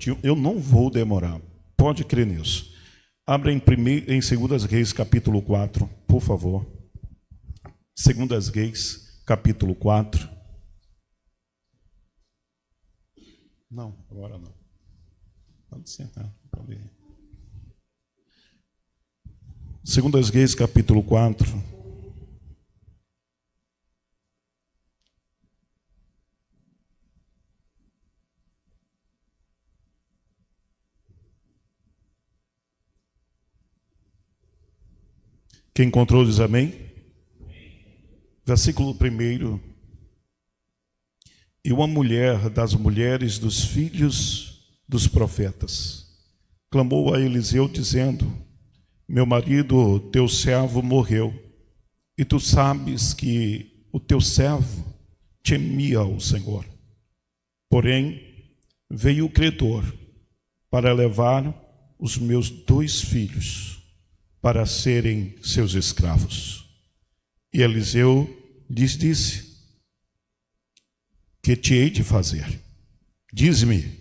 minutinho, eu não vou demorar. Pode crer nisso. Abra em 2 Reis, capítulo 4, por favor. 2 Reis, capítulo 4. Não, agora não. Pode sentar. Pode ir. 2 Reis, capítulo 4. Quem encontrou diz amém? Versículo 1. E uma mulher das mulheres dos filhos dos profetas clamou a Eliseu dizendo: meu marido, teu servo, morreu, e tu sabes que o teu servo temia o Senhor. Porém, veio o credor para levar os meus 2 filhos para serem seus escravos. E Eliseu lhes disse: que te hei de fazer? Diz-me,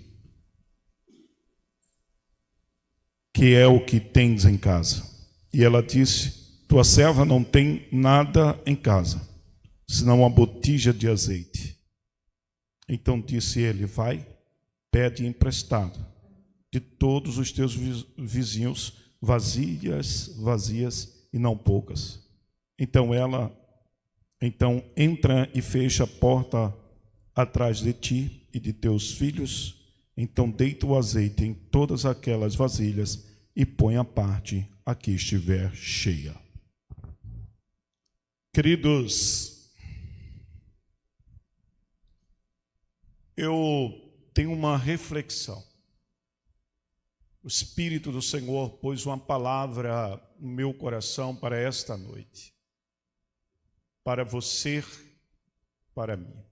que é o que tens em casa? E ela disse: tua serva não tem nada em casa, senão uma botija de azeite. Então disse ele: vai, pede emprestado de todos os teus vizinhos vasilhas vazias e não poucas. Então entra e fecha a porta atrás de ti e de teus filhos. Então deita o azeite em todas aquelas vasilhas e põe a parte a que estiver cheia. Queridos, eu tenho uma reflexão. O Espírito do Senhor pôs uma palavra no meu coração para esta noite, para você, para mim.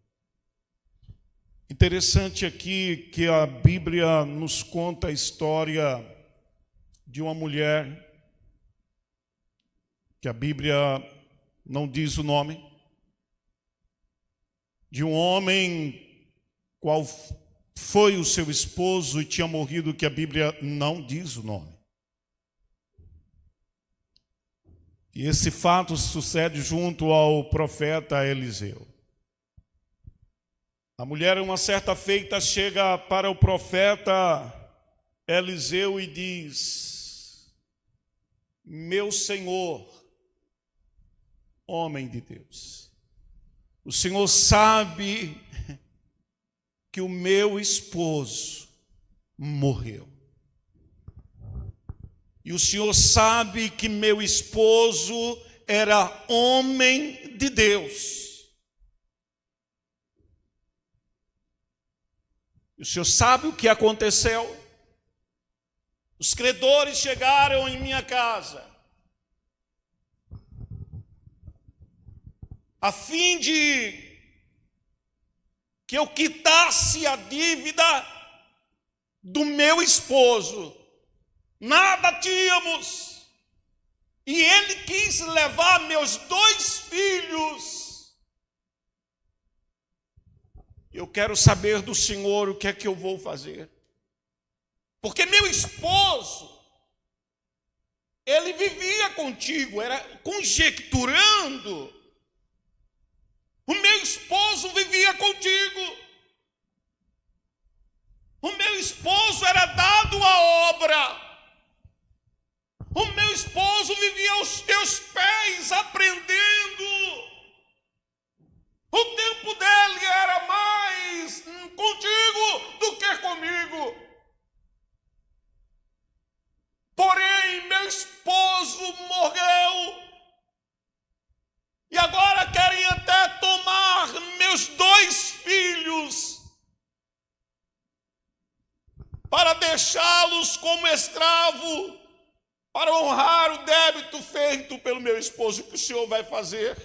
Interessante aqui que a Bíblia nos conta a história de uma mulher, que a Bíblia não diz o nome, de um homem qual foi o seu esposo e tinha morrido, que a Bíblia não diz o nome. E esse fato sucede junto ao profeta Eliseu. A mulher, uma certa feita, chega para o profeta Eliseu e diz: meu senhor, homem de Deus, o senhor sabe que o meu esposo morreu. E o senhor sabe que meu esposo era homem de Deus. E o senhor sabe o que aconteceu? Os credores chegaram em minha casa a fim de que eu quitasse a dívida do meu esposo. Nada tínhamos. E ele quis levar meus 2 filhos. Eu quero saber do Senhor o que é que eu vou fazer. Porque meu esposo, ele vivia contigo, era conjecturando. O meu esposo vivia contigo. O meu esposo era dado à obra. O meu esposo vivia aos teus pés, aprendendo. O tempo dele era mais contigo do que comigo. Porém, meu esposo morreu. E agora querem até tomar meus 2 filhos para deixá-los como escravo, para honrar o débito feito pelo meu esposo. O que o senhor vai fazer?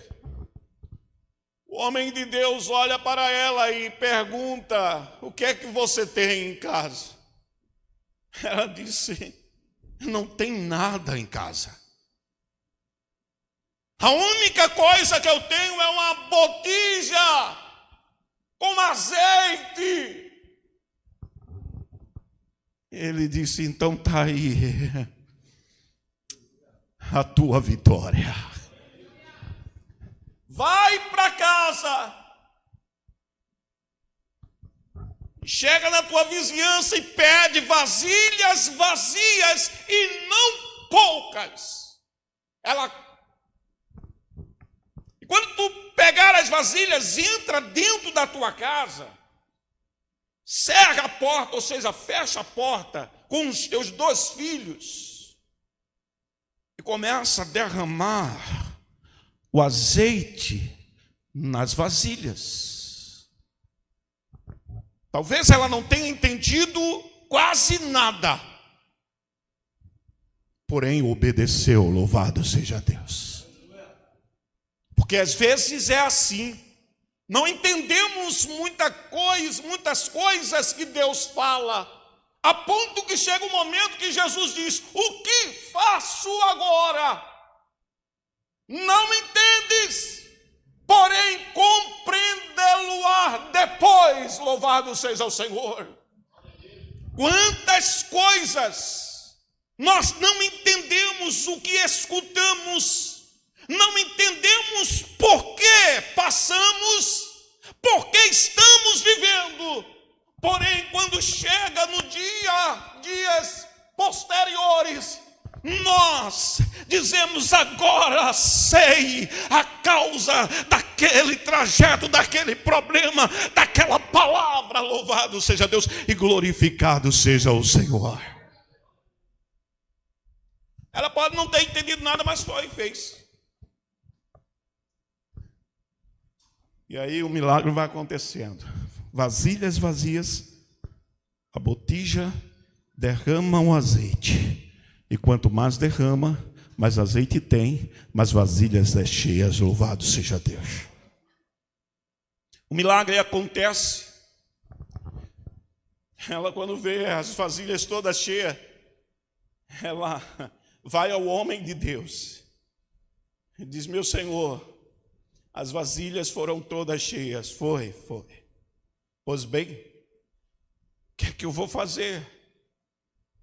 O homem de Deus olha para ela e pergunta: o que é que você tem em casa? Ela disse: não tem nada em casa. A única coisa que eu tenho é uma botija com azeite. Ele disse: então está aí a tua vitória. Vai para casa. Chega na tua vizinhança e pede vasilhas vazias e não poucas. E quando tu pegar as vasilhas, entra dentro da tua casa, cerra a porta, ou seja, fecha a porta com os teus 2 filhos e começa a derramar o azeite nas vasilhas. Talvez ela não tenha entendido quase nada, porém obedeceu, louvado seja Deus. Porque às vezes é assim, não entendemos muitas coisas que Deus fala, a ponto que chega um momento que Jesus diz: o que faço agora? Não entendes, porém compreendê-lo-á depois, louvado seja o Senhor. Quantas coisas nós não entendemos o que escutamos, não entendemos por que passamos, por que estamos vivendo, porém quando chega no dias posteriores, nós dizemos: agora sei a causa daquele trajeto, daquele problema, daquela palavra. Louvado seja Deus e glorificado seja o Senhor. Ela pode não ter entendido nada, mas foi e fez. E aí o milagre vai acontecendo. Vasilhas vazias, a botija derrama o azeite. E quanto mais derrama, mais azeite tem, mais vasilhas é cheias, louvado seja Deus. O milagre acontece. Ela, quando vê as vasilhas todas cheias, ela vai ao homem de Deus e diz: meu Senhor, as vasilhas foram todas cheias. Foi. Pois bem, o que é que eu vou fazer?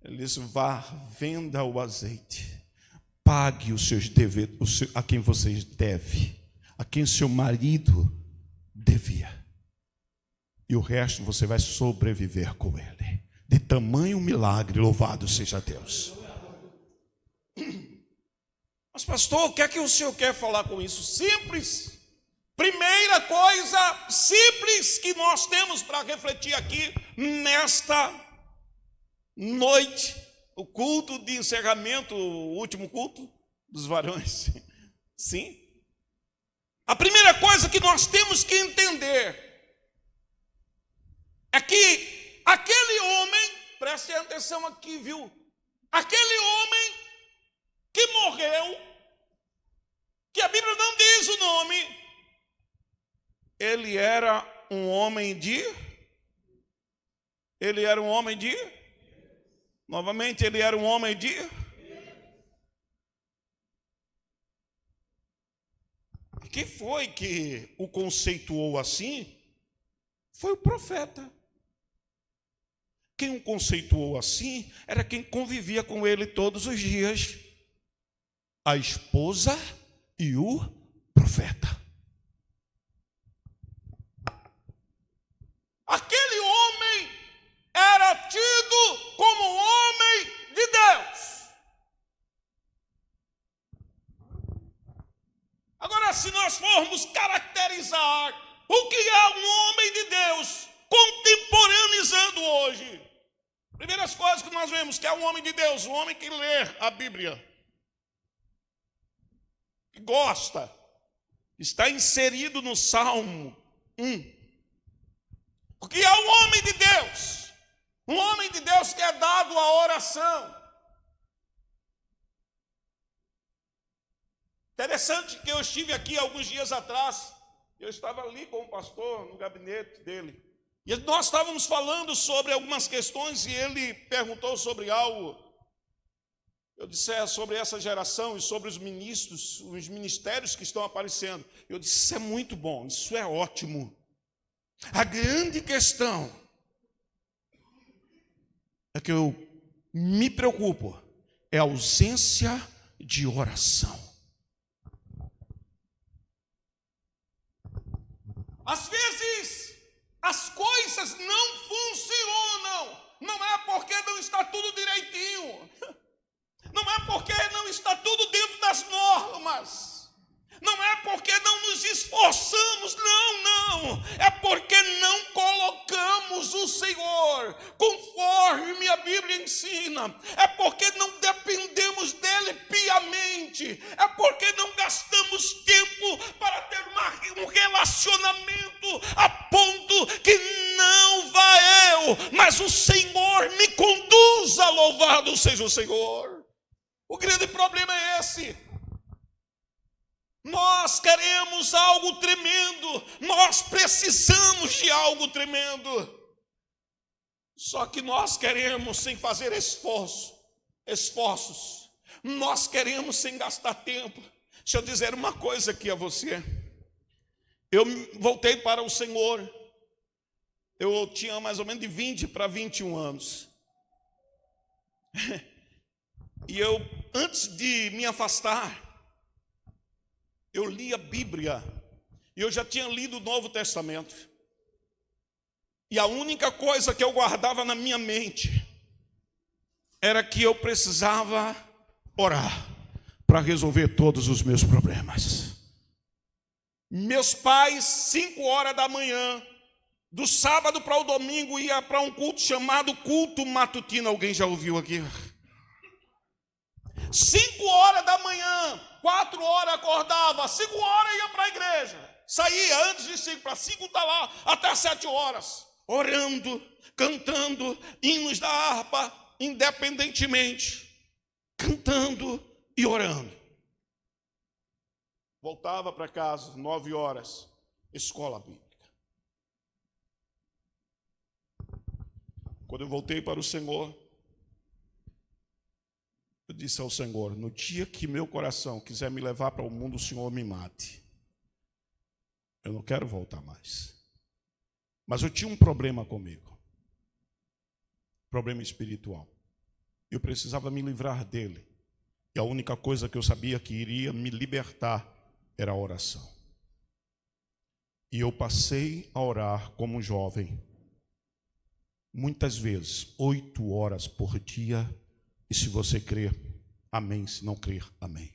Ele diz: vá, venda o azeite, pague os seus deveres, a quem vocês devem, a quem seu marido devia, e o resto você vai sobreviver com ele. De tamanho milagre, louvado seja Deus. Mas pastor, o que é que o senhor quer falar com isso? Simples. Primeira coisa simples que nós temos para refletir aqui nesta noite, o culto de encerramento, o último culto dos varões. Sim. A primeira coisa que nós temos que entender é que aquele homem, preste atenção aqui, viu? Aquele homem que morreu, que a Bíblia não diz o nome, ele era um homem de... Novamente, ele era um homem de... Quem foi que o conceituou assim? Foi o profeta. Quem o conceituou assim era quem convivia com ele todos os dias: a esposa e o profeta. Aquele homem era tido como homem de Deus. Agora, se nós formos caracterizar o que é um homem de Deus, contemporaneizando hoje, primeiras coisas que nós vemos que é um homem de Deus, um homem que lê a Bíblia, que gosta, está inserido no Salmo 1. Porque é um homem de Deus que é dado à oração. Interessante que eu estive aqui alguns dias atrás, eu estava ali com o pastor no gabinete dele, e nós estávamos falando sobre algumas questões e ele perguntou sobre algo. Eu disse: sobre essa geração e sobre os ministros, os ministérios que estão aparecendo. Eu disse: isso é muito bom, isso é ótimo. A grande questão é que eu me preocupo é a ausência de oração. Às vezes, as coisas não funcionam. Não é porque não está tudo direitinho. Não é porque não está tudo dentro das normas. Não é porque não nos esforçamos, não. É porque não colocamos o Senhor conforme a Bíblia ensina. É porque não dependemos dele piamente. É porque não gastamos tempo para ter um relacionamento a ponto que não vá eu, mas o Senhor me conduza. Louvado seja o Senhor. O grande problema é esse. Nós queremos algo tremendo, nós precisamos de algo tremendo. Só que nós queremos sem fazer esforços. Nós queremos sem gastar tempo. Deixa eu dizer uma coisa aqui a você. Eu voltei para o Senhor. Eu tinha mais ou menos de 20 para 21 anos. E eu, antes de me afastar, eu li a Bíblia, e eu já tinha lido o Novo Testamento, e a única coisa que eu guardava na minha mente era que eu precisava orar para resolver todos os meus problemas. Meus pais, 5 horas da manhã, do sábado para o domingo, ia para um culto chamado culto matutino. Alguém já ouviu aqui? 5 horas da manhã, 4 horas acordava, 5 horas ia para a igreja. Saía antes de 5, para 5 está lá, até 7 horas, orando, cantando hinos da harpa, independentemente, cantando e orando. Voltava para casa, 9 horas, escola bíblica. Quando eu voltei para o Senhor, eu disse ao Senhor: no dia que meu coração quiser me levar para o mundo, o Senhor me mate. Eu não quero voltar mais. Mas eu tinha um problema comigo. Problema espiritual. Eu precisava me livrar dele. E a única coisa que eu sabia que iria me libertar era a oração. E eu passei a orar como jovem, muitas vezes, 8 horas por dia. E se você crer, amém. Se não crer, amém.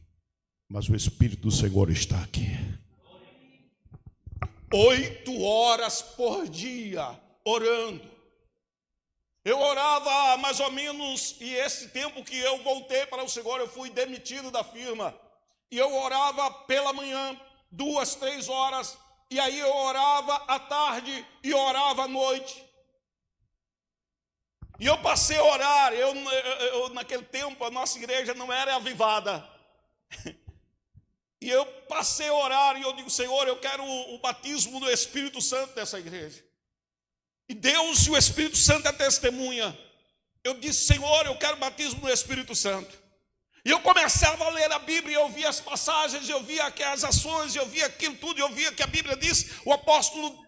Mas o Espírito do Senhor está aqui. 8 horas por dia, orando. Eu orava mais ou menos, e esse tempo que eu voltei para o Senhor, eu fui demitido da firma. E eu orava pela manhã, 2, 3 horas. E aí eu orava à tarde e orava à noite. E eu passei a orar. Eu naquele tempo a nossa igreja não era avivada. E eu passei a orar e eu digo: Senhor, eu quero o batismo do Espírito Santo dessa igreja. E Deus e o Espírito Santo é testemunha. Eu disse: Senhor, eu quero o batismo do Espírito Santo. E eu começava a ler a Bíblia, eu via as passagens, eu via as ações, eu via aquilo tudo, eu via que a Bíblia diz, o apóstolo,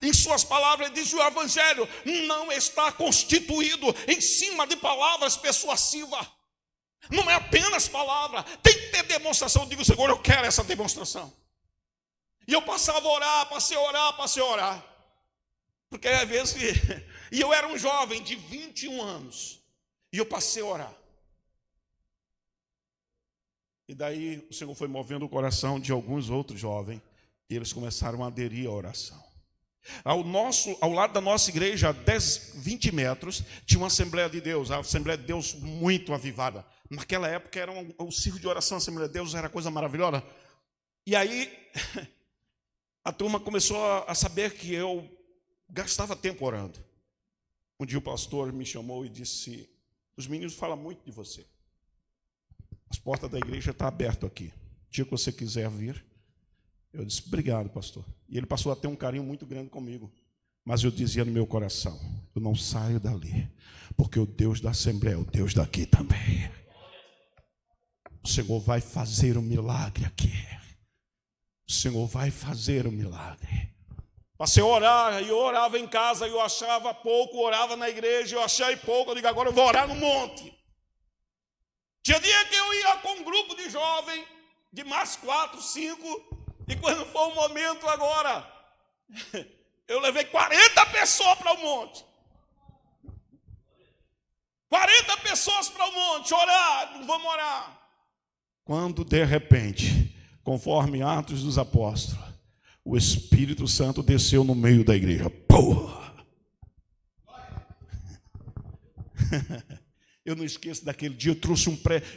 em suas palavras, diz: o evangelho não está constituído em cima de palavras persuasivas. Não é apenas palavra, tem que ter demonstração. Eu digo: Senhor, eu quero essa demonstração. E eu passava a orar, passei a orar. Porque às vezes, e eu era um jovem de 21 anos, e eu passei a orar. E daí o Senhor foi movendo o coração de alguns outros jovens, e eles começaram a aderir à oração. Ao lado da nossa igreja, a 10, 20 metros, tinha uma Assembleia de Deus, a Assembleia de Deus muito avivada. Naquela época era um círculo de oração, a Assembleia de Deus era coisa maravilhosa. E aí a turma começou a saber que eu gastava tempo orando. Um dia o pastor me chamou e disse: os meninos falam muito de você. As portas da igreja estão abertas aqui. O dia que você quiser vir. Eu disse: obrigado, pastor. E ele passou a ter um carinho muito grande comigo. Mas eu dizia no meu coração: eu não saio dali, porque o Deus da Assembleia é o Deus daqui também. O Senhor vai fazer um milagre aqui. O Senhor vai fazer um milagre. Passei a orar, e eu orava em casa, eu achava pouco, orava na igreja, eu achei pouco, eu digo, agora eu vou orar no monte. Tinha dia que eu ia com um grupo de jovens, de mais 4, 5, e quando foi o momento agora, eu levei 40 pessoas para o monte. 40 pessoas para o monte, orar, vamos orar. Quando de repente, conforme Atos dos Apóstolos, o Espírito Santo desceu no meio da igreja. Porra! Eu não esqueço daquele dia,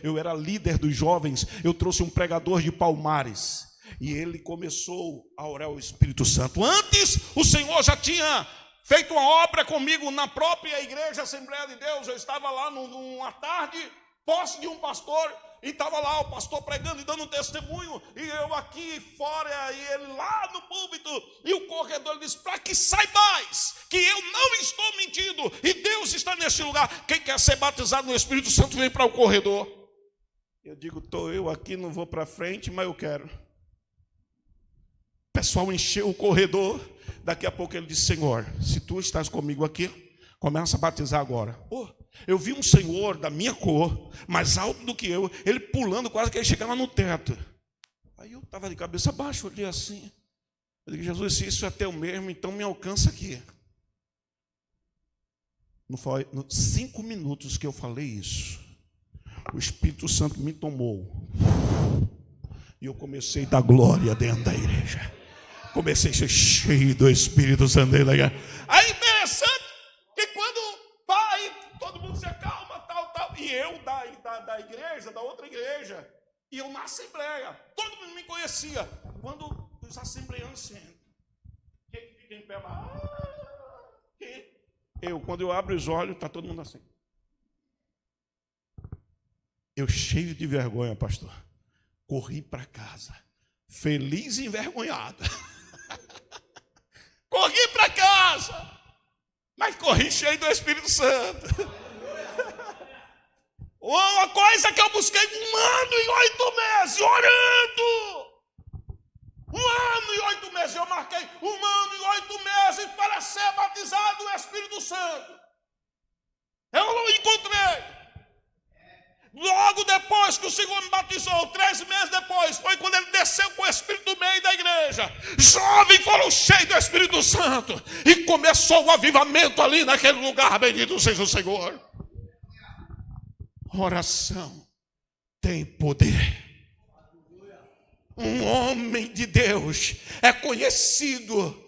eu era líder dos jovens, eu trouxe um pregador de Palmares, e ele começou a orar o Espírito Santo. Antes, o Senhor já tinha feito uma obra comigo na própria igreja Assembleia de Deus. Eu estava lá numa tarde, posse de um pastor, e estava lá o pastor pregando e dando um testemunho, e eu aqui fora, e ele lá no púlpito, e o corredor disse, para que saibais que eu não estou mentindo, e Deus está neste lugar. Quem quer ser batizado no Espírito Santo, vem para o corredor. Eu digo, estou eu aqui, não vou para frente, mas eu quero. O pessoal encheu o corredor. Daqui a pouco ele disse, Senhor, se tu estás comigo aqui, começa a batizar agora. Eu vi um senhor da minha cor, mais alto do que eu, ele pulando quase que ele chegava no teto. Aí eu estava de cabeça baixa, olhei assim. Eu digo, Jesus, se isso é teu mesmo, então me alcança aqui. Não foi 5 minutos que eu falei isso, o Espírito Santo me tomou. E eu comecei a dar glória dentro da igreja. Comecei a ser cheio do Espírito Santo. Aí interessante que quando vai, todo mundo se acalma, tal. E eu da igreja, da outra igreja, e eu na assembleia, todo mundo me conhecia. Quando os assembleanos sentam, quem fica em pé lá? Quando eu abro os olhos, está todo mundo assim. Eu cheio de vergonha, pastor. Corri para casa, feliz e envergonhado. Corri para casa, mas corri cheio do Espírito Santo. Uma coisa que eu busquei 1 ano e 8 meses, orando. 1 ano e 8 meses, eu marquei 1 ano e 8 meses para ser batizado no Espírito Santo. Eu não encontrei. Logo depois que o Senhor me batizou, 3 meses depois, foi quando ele desceu com o Espírito no meio da igreja. Jovens foram cheios do Espírito Santo, e começou o avivamento ali naquele lugar. Bendito seja o Senhor. Oração tem poder. Um homem de Deus é conhecido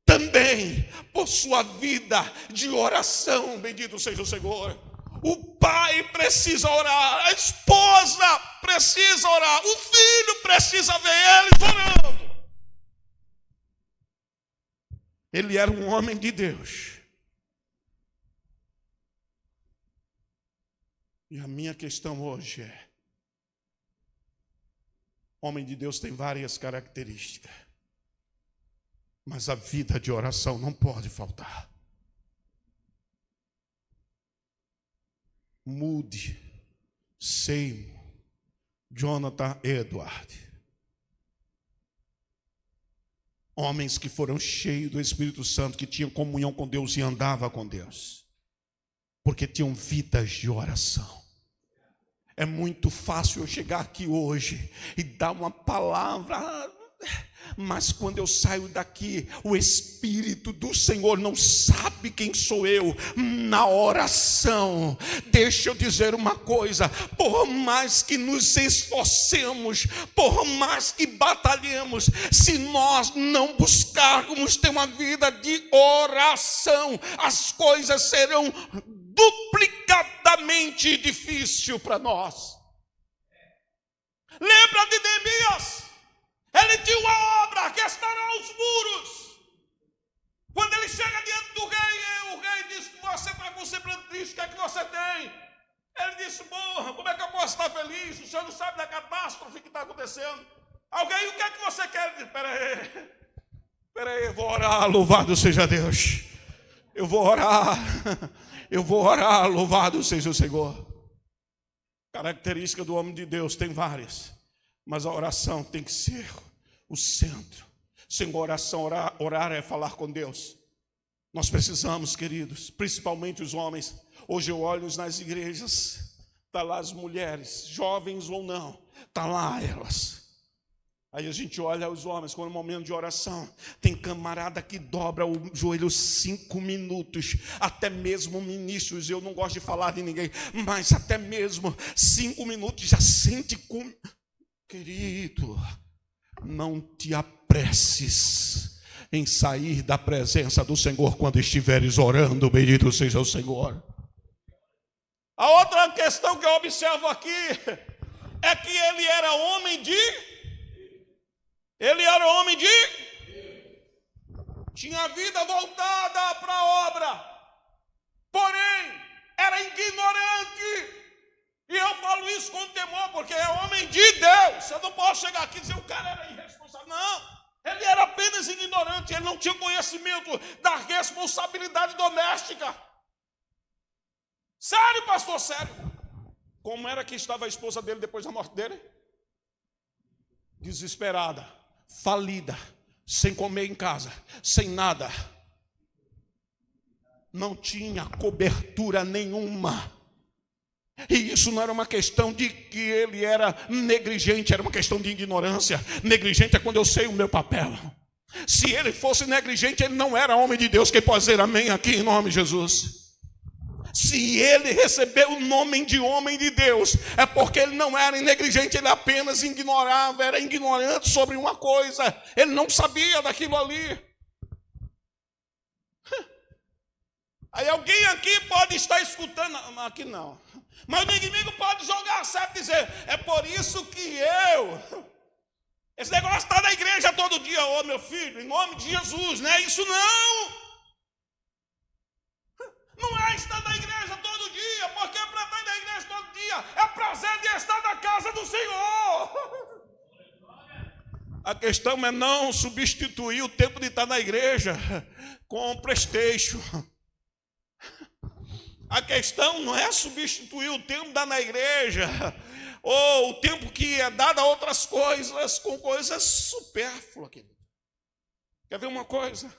também por sua vida de oração. Bendito seja o Senhor. O pai precisa orar, a esposa precisa orar, o filho precisa ver eles orando. Ele era um homem de Deus. E a minha questão hoje é: homem de Deus tem várias características, mas a vida de oração não pode faltar. Moody, Seymour, Jonathan Edwards, homens que foram cheios do Espírito Santo, que tinham comunhão com Deus e andavam com Deus, porque tinham vidas de oração. É muito fácil eu chegar aqui hoje e dar uma palavra, mas quando eu saio daqui, o Espírito do Senhor não sabe quem sou eu na oração. Deixa eu dizer uma coisa: por mais que nos esforcemos, por mais que batalhemos, se nós não buscarmos ter uma vida de oração, as coisas serão duplicadamente difíceis para nós. Lembra de Neemias? Ele tinha uma obra que restaurar os muros. Quando ele chega diante do rei, o rei diz que você está com semblante triste, o que é que você tem? Ele disse, porra, como é que eu posso estar feliz? O senhor não sabe da catástrofe que está acontecendo. Alguém, o que é que você quer? Ele disse, peraí, eu vou orar, louvado seja Deus. Eu vou orar, louvado seja o Senhor. Característica do homem de Deus tem várias, mas a oração tem que ser o centro. Sem oração, orar é falar com Deus. Nós precisamos, queridos, principalmente os homens. Hoje eu olho nas igrejas, está lá as mulheres, jovens ou não, está lá elas. Aí a gente olha os homens, quando é um momento de oração, tem camarada que dobra o joelho 5 minutos, até mesmo ministros, eu não gosto de falar de ninguém, mas até mesmo 5 minutos já sente com... Querido, não te apresses em sair da presença do Senhor quando estiveres orando, bendito seja o Senhor. A outra questão que eu observo aqui é que ele era homem de... Tinha a vida voltada para a obra, porém, era ignorante. E eu falo isso com temor, porque é homem de Deus. Eu não posso chegar aqui e dizer que o cara era irresponsável. Não, ele era apenas ignorante, ele não tinha conhecimento da responsabilidade doméstica. Sério, pastor, sério. Como era que estava a esposa dele depois da morte dele? Desesperada, falida, sem comer em casa, sem nada. Não tinha cobertura nenhuma. E isso não era uma questão de que ele era negligente, era uma questão de ignorância. Negligente é quando eu sei o meu papel. Se ele fosse negligente, ele não era homem de Deus. Quem pode dizer amém aqui em nome de Jesus? Se ele recebeu o nome de homem de Deus, é porque ele não era negligente, ele apenas ignorava, era ignorante sobre uma coisa, ele não sabia daquilo ali. Aí alguém aqui pode estar escutando, aqui não, mas o inimigo pode jogar certo e dizer, é por isso que esse negócio está na igreja todo dia, ô meu filho, em nome de Jesus, não é isso não. Não é estar na igreja todo dia, porque para estar na igreja todo dia é prazer de estar na casa do Senhor. A questão é não substituir o tempo de estar na igreja com o PlayStation. A questão não é substituir o tempo de estar na igreja ou o tempo que é dado a outras coisas com coisas supérfluas. Quer ver uma coisa?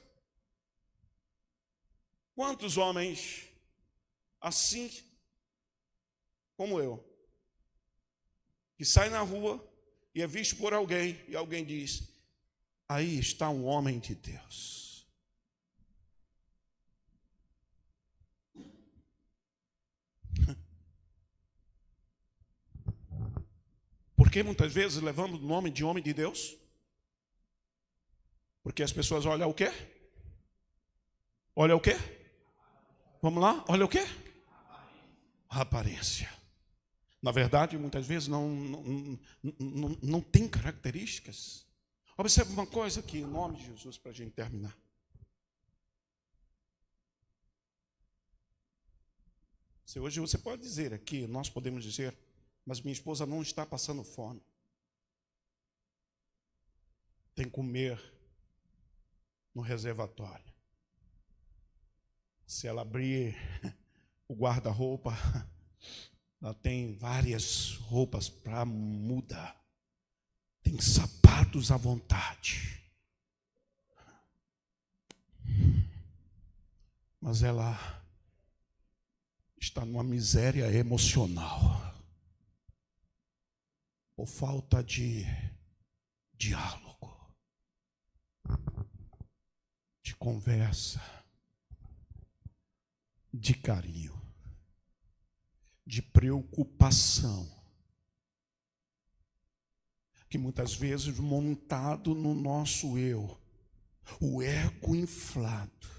Quantos homens, assim como eu, que sai na rua e é visto por alguém, e alguém diz, aí está um homem de Deus. Por que muitas vezes levamos o nome de homem de Deus? Porque as pessoas olham o quê? Olha o quê? Vamos lá? Olha o quê? A aparência. Na verdade, muitas vezes não tem características. Observe uma coisa aqui, em nome de Jesus, para a gente terminar. Se hoje você pode dizer aqui, nós podemos dizer, mas minha esposa não está passando fome. Tem que comer no reservatório. Se ela abrir o guarda-roupa, ela tem várias roupas para mudar. Tem sapatos à vontade. Mas ela está numa miséria emocional. Por falta de diálogo, de conversa, de carinho, de preocupação, que muitas vezes montado no nosso eu, o ego inflado,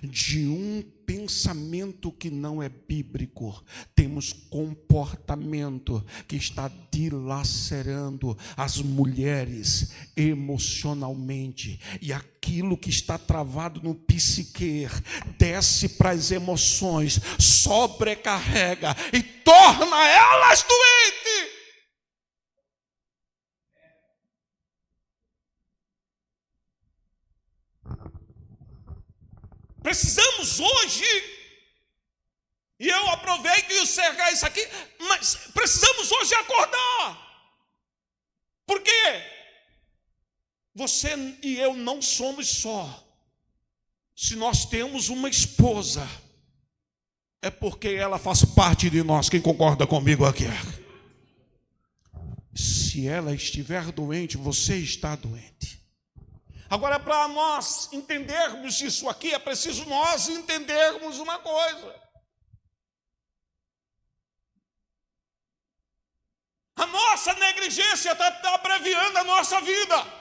de um pensamento que não é bíblico, temos comportamento que está dilacerando as mulheres emocionalmente, e aquilo que está travado no psique desce para as emoções, sobrecarrega e torna elas doentes. Precisamos hoje, e eu aproveito e encerrar isso aqui, mas precisamos hoje acordar. Por quê? Você e eu não somos só. Se nós temos uma esposa, é porque ela faz parte de nós. Quem concorda comigo aqui? Se ela estiver doente, você está doente. Agora, para nós entendermos isso aqui, é preciso nós entendermos uma coisa. A nossa negligência está abreviando a nossa vida.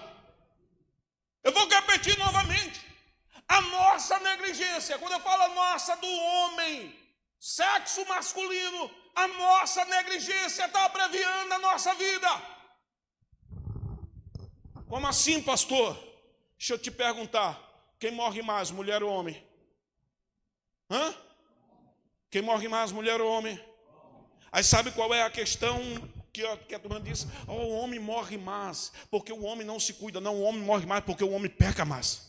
Eu vou repetir novamente. A nossa negligência, quando eu falo a nossa do homem, sexo masculino, a nossa negligência está abreviando a nossa vida. Como assim, pastor? Deixa eu te perguntar, quem morre mais, mulher ou homem? Quem morre mais, mulher ou homem? Aí sabe qual é a questão que a turma diz? O homem morre mais porque o homem não se cuida. Não, o homem morre mais porque o homem peca mais.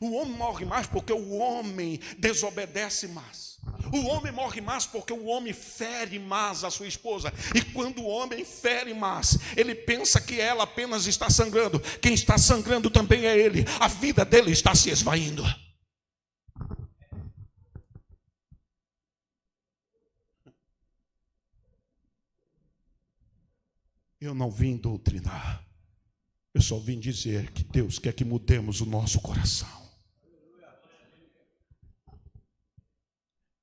O homem morre mais porque o homem desobedece mais. O homem morre mais porque o homem fere mais a sua esposa. E quando o homem fere mais, ele pensa que ela apenas está sangrando. Quem está sangrando também é ele. A vida dele está se esvaindo. Eu não vim doutrinar. Eu só vim dizer que Deus quer que mudemos o nosso coração.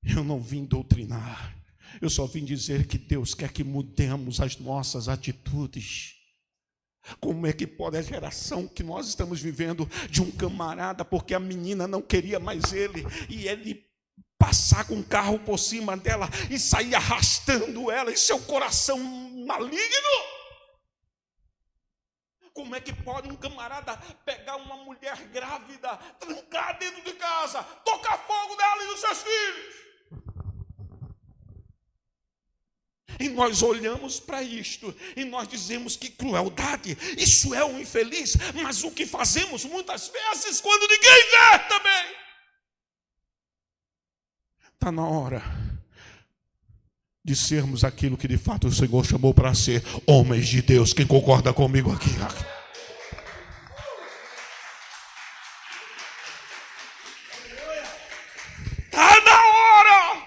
Eu não vim doutrinar. Eu só vim dizer que Deus quer que mudemos as nossas atitudes. Como é que pode a geração que nós estamos vivendo de um camarada, porque a menina não queria mais ele, e ele passar com o carro por cima dela e sair arrastando ela, e seu coração maligno? Como é que pode um camarada pegar uma mulher grávida, trancar dentro de casa, tocar fogo nela e nos seus filhos? E nós olhamos para isto e nós dizemos que crueldade, isso é um infeliz, mas o que fazemos muitas vezes quando ninguém vê também. Está na hora de sermos aquilo que de fato o Senhor chamou para ser, homens de Deus. Quem concorda comigo aqui? Está na hora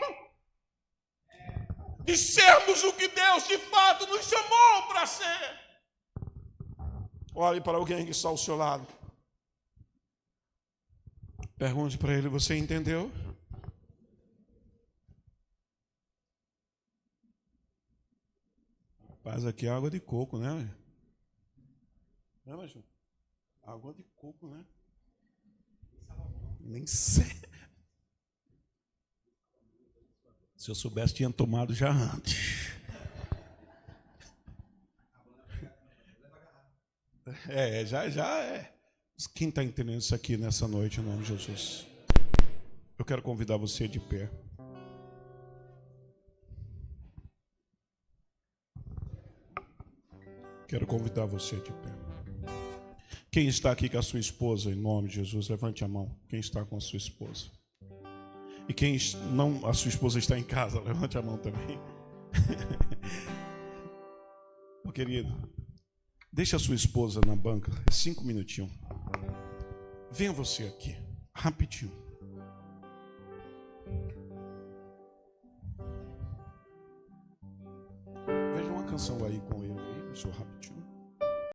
de sermos o que Deus de fato nos chamou para ser. Olhe para alguém que está ao seu lado. Pergunte para ele: você entendeu? Faz aqui água de coco, né? Não, mas água de coco, né? Nem sei. Se eu soubesse, tinha tomado já antes. Já é. Quem está entendendo isso aqui nessa noite, em nome de Jesus? Eu quero convidar você de pé. Quero convidar você de pé. Quem está aqui com a sua esposa, em nome de Jesus, levante a mão. Quem está com a sua esposa? E quem não, a sua esposa está em casa, levante a mão também. Ô, querido, deixa a sua esposa na banca, 5 minutinhos. Venha você aqui, rapidinho. Veja uma canção aí com ele, aí, senhor, rapidinho.